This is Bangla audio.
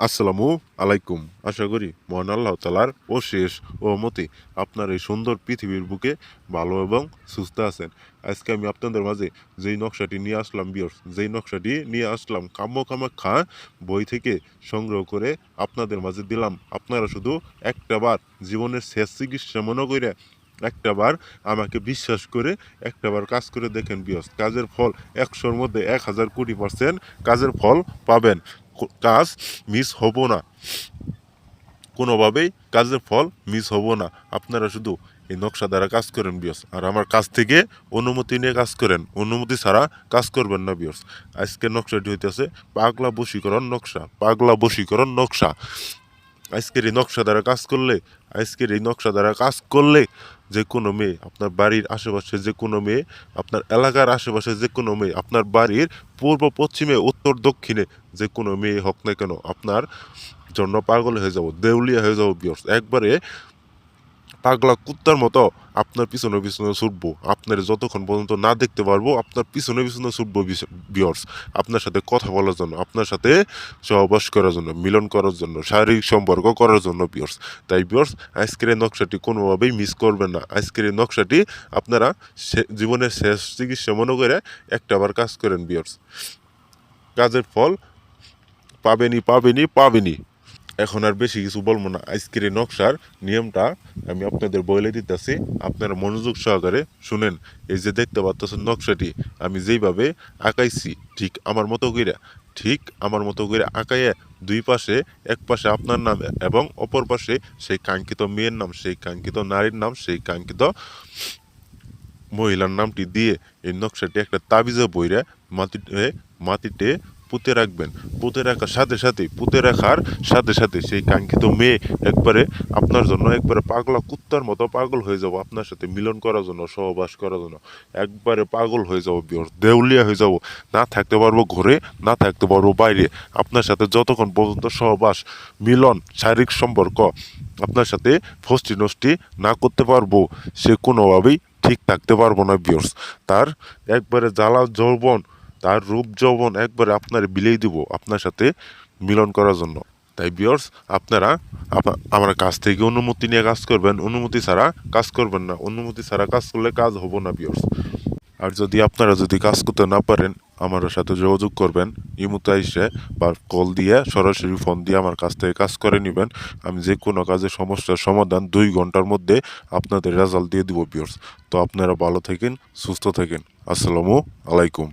আসসালামু আলাইকুম। আশা করি মহান আল্লাহ তাআলার অশেষ রহমতে আপনার এই সুন্দর পৃথিবীর বুকে ভালো এবং সুস্থ আছেন। আজকে আমি আপনাদের মাঝে যেই নকশাটি নিয়ে আসলাম কাম্য কামাখ্যা বই থেকে সংগ্রহ করে আপনাদের মাঝে দিলাম। আপনারা শুধু একটাবার জীবনের শেষ চিকিৎসা মনে কইরা একটাবার আমাকে বিশ্বাস করে একটাবার কাজ করে দেখেন বিয়স। কাজের ফল ১০০-র মধ্যে ১,০০০ কোটি % কাজের ফল পাবেন। কাজ মিস হব না, কোনোভাবেই কাজের ফল মিস হব না। আপনারা শুধু এই নকশা দ্বারা কাজ করেন বিয়স, আর আমার কাছ থেকে অনুমতি নিয়ে কাজ করেন, অনুমতি ছাড়া কাজ করবেন না বিয়স। আজকের নকশাটি হইতেছে পাগলা বশীকরণ নকশা। আজকের এই নকশা দ্বারা কাজ করলে যে কোনো মেয়ে, আপনার বাড়ির আশেপাশে যে কোনো মেয়ে, আপনার এলাকার আশেপাশে যে কোনো মেয়ে, আপনার বাড়ির পূর্ব পশ্চিমে উত্তর দক্ষিণে যে কোনো মেয়ে হোক না কেন, আপনার জন্য পাগল হয়ে যাব, দেউলিয়া হয়ে যাব বিয়র্স। একবারে পাগলা কুত্তার মতো আপনার পিছনে ছুটবো। আপনার যতক্ষণ পর্যন্ত না দেখতে পারবো আপনার পিছনে ছুটবো বিয়র্স। আপনার সাথে কথা বলার জন্য, আপনার সাথে সহবাস করার জন্য, মিলন করার জন্য, শারীরিক সম্পর্ক করার জন্য বিয়র্স। তাই বিয়র্স, আজকের এই নকশাটি কোনোভাবেই মিস করবেন না। আজকের এই নকশাটি আপনারা জীবনের শেষ চিকিৎসা মনে করে একটাবার কাজ করেন বিয়র্স। কাজের ফল পাবেনই। এখন আর বেশি কিছু বলবো না। আজকের এই নকশার নিয়মটা আমি আপনাদের বলে দিতেছি, আপনারা মনোযোগ সহকারে শুনেন। এই যে দেখতে পাচ্ছেন নকশাটি আমি যেইভাবে আঁকাইছি, ঠিক আমার মতো করে আঁকাইয়া দুই পাশে, এক পাশে আপনার নাম এবং অপর পাশে সেই কাঙ্ক্ষিত মেয়ের নাম, সেই কাঙ্ক্ষিত নারীর নাম, সেই কাঙ্ক্ষিত মহিলার নামটি দিয়ে এই নকশাটি একটা তাবিজে বইরা মাটিতে পুঁতে রাখবেন। পুঁতে রাখার সাথে সাথে সেই কাঙ্ক্ষিত মেয়ে একবারে আপনার জন্য একবারে পাগলা কুত্তার মতো পাগল হয়ে যাব, আপনার সাথে মিলন করার জন্য, সহবাস করার জন্য একবারে পাগল হয়ে যাব বিয়র্স, দেউলিয়া হয়ে যাব। না থাকতে পারবো ঘরে, না থাকতে পারবো বাইরে। আপনার সাথে যতক্ষণ পর্যন্ত সহবাস, মিলন, শারীরিক সম্পর্ক আপনার সাথে ফষ্টি নষ্টি না করতে পারবো, সে কোনোভাবেই ঠিক থাকতে পারবো না বিয়র্স। তার একবারে জ্বালা যৌবন, তার রূপ যৌবন একবারে আপনার বিলেই দিব আপনার সাথে মিলন করার জন্য। তাই বিয়র্স, আপনারা আমার কাছ থেকে অনুমতি নিয়ে কাজ করবেন, অনুমতি ছাড়া কাজ করবেন না। অনুমতি ছাড়া কাজ করলে কাজ হবো না বিয়র্স। আর আপনারা যদি কাজ করতে না পারেন, আমার সাথে যোগাযোগ করবেন ইমুতে এসে, বা কল দিয়ে সরাসরি ফোন দিয়ে আমার কাছ থেকে কাজ করে নেবেন। আমি যে কোনো কাজের সমস্যার সমাধান 2 ঘন্টার মধ্যে আপনাদের রেজাল্ট দিয়ে দিব বিয়র্স। তো আপনারা ভালো থাকেন, সুস্থ থাকেন। আসসালামু আলাইকুম।